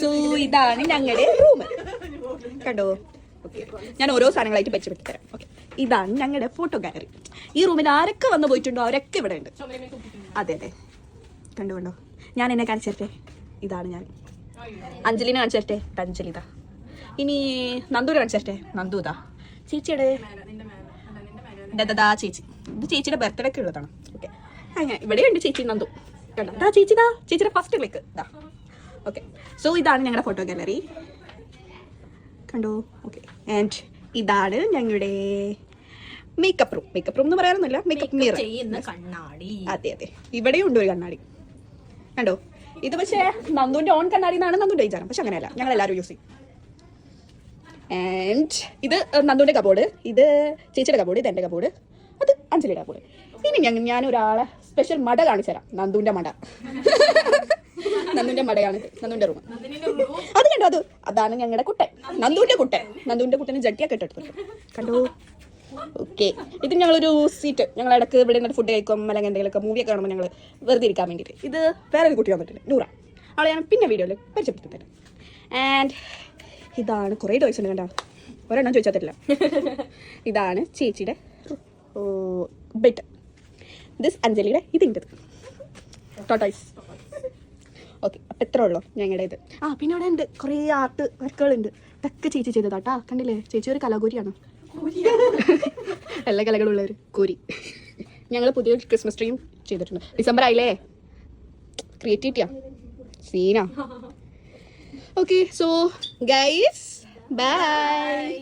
So ഇതാണ് ഞങ്ങളുടെ room കണ്ടോ. ഓക്കെ, ഞാൻ ഓരോ സാധനങ്ങളായിട്ട് വെച്ച് തരാം. ഓക്കെ, ഇതാണ് ഞങ്ങളുടെ ഫോട്ടോ ഗാലറി. ഈ റൂമിൽ ആരൊക്കെ വന്നു പോയിട്ടുണ്ടോ അവരൊക്കെ ഇവിടെ ഉണ്ട്. അതെ അതെ, കണ്ടു കണ്ടോ. ഞാൻ എന്നെ കാണിച്ചു തരട്ടെ. ഇതാണ് ഞാൻ. അഞ്ജലിനെ കാണിച്ചു തരട്ടെ. അഞ്ജലി ഇതാ. ഇനി നന്ദൂരെ കാണിച്ചു തരട്ടെ. നന്ദു ഇതാ. ചേച്ചിയുടെ ദാ ചേച്ചി. ഇത് ചേച്ചിയുടെ ബർത്ത്ഡേക്ക് ഉള്ളതാണ്. ഓക്കെ, അങ്ങനെ ഇവിടെയുണ്ട് ചേച്ചി നന്ദു. കണ്ടോ ചേച്ചി ഇതാ. ചേച്ചിയുടെ ഫസ്റ്റ് ക്ലിക്ക് ഇതാ. ഓക്കെ, സോ ഇതാണ് ഞങ്ങളുടെ ഫോട്ടോ ഗാലറി കണ്ടോ. ഓക്കെ, ആൻഡ് ഇതാണ് ഞങ്ങളുടെ മേക്കപ്പ് റൂം. മേക്കപ്പ് റൂം എന്ന് പറയാനൊന്നുമില്ല, മേക്കപ്പ് മിറർ കണ്ണാടി. അതെ അതെ, ഇവിടെയും ഉണ്ട് ഒരു കണ്ണാടി കണ്ടോ. ഇത് പക്ഷേ നന്ദുവിന്റെ ഓൺ കണ്ണാടി എന്നാണ് നന്ദുവിന്റെ വിചാരം, പക്ഷെ അങ്ങനെയല്ല, ഞങ്ങൾ എല്ലാവരും യൂസ് ചെയ്യും. ആൻഡ് ഇത് നന്ദുവിന്റെ കബോർഡ്, ഇത് ചേച്ചിയുടെ കബോർഡ്, ഇത് എൻ്റെ കബോർഡ്, അത് അഞ്ജലിയുടെ കബോർഡ്. ഇനി ഞാൻ ഒരാളെ സ്പെഷ്യൽ മട കാണിച്ചു തരാം. നന്ദുവിന്റെ മട. നന്ദുവിന്റെ മടയാണ് നന്ദുവിന്റെ റൂം. അത് കണ്ടോ, അതാണ് ഞങ്ങളുടെ കുട്ടൻ, നന്ദുവിന്റെ കുട്ടൻ. നന്ദുവിന്റെ കുട്ടന് ജട്ടിയൊക്കെ ഇട്ടെടുത്തു കണ്ടോ. ഓക്കെ, ഇത് ഞങ്ങളൊരു സീറ്റ്. ഞങ്ങൾ ഇടയ്ക്ക് ഇവിടെ നിന്നിട്ട് ഫുഡ് കഴിക്കും, അല്ലെങ്കിൽ എന്തെങ്കിലുമൊക്കെ മൂവിയൊക്കെ കാണുമ്പോൾ ഞങ്ങൾ വെറുതെ ഇരിക്കാൻ വേണ്ടിയിട്ട്. ഇത് വേറെ ഒരു കുട്ടി വന്നിട്ടുണ്ട്, നൂറ. അവളെ ഞാൻ പിന്നെ വീഡിയോയിൽ പരിചയപ്പെടുത്തി തരാം. ആൻഡ് ഇതാണ് കുറേ ടോയ്സ് ഉണ്ട് കണ്ടോ, ഒരെണ്ണം ചോദിച്ചാൽ തരില്ല. ഇതാണ് ചേച്ചിയുടെ ബെഡ്. ദിസ് അഞ്ജലിയുടെ, ഇതിൻ്റെത് ടോട്ടോയ്സ്. ഓക്കെ, അപ്പം എത്ര ഉള്ളൂ ഞങ്ങളുടെ ഇത്. പിന്നെ ഇവിടെ ഉണ്ട് കുറേ ആർട്ട് വർക്കുകളുണ്ട്. ഇതൊക്കെ ചേച്ചി ചെയ്തതാട്ടാ, കണ്ടില്ലേ. ചേച്ചി ഒരു കലാകൂരിയാണ്. എല്ലാ കലകളുള്ളവർ കോരി. ഞങ്ങൾ പുതിയ ക്രിസ്മസ് ട്രീയും ചെയ്തിട്ടുണ്ട്. ഡിസംബർ ആയില്ലേ, ക്രിയേറ്റിവിറ്റിയാ സീനാ. Okay, so guys by.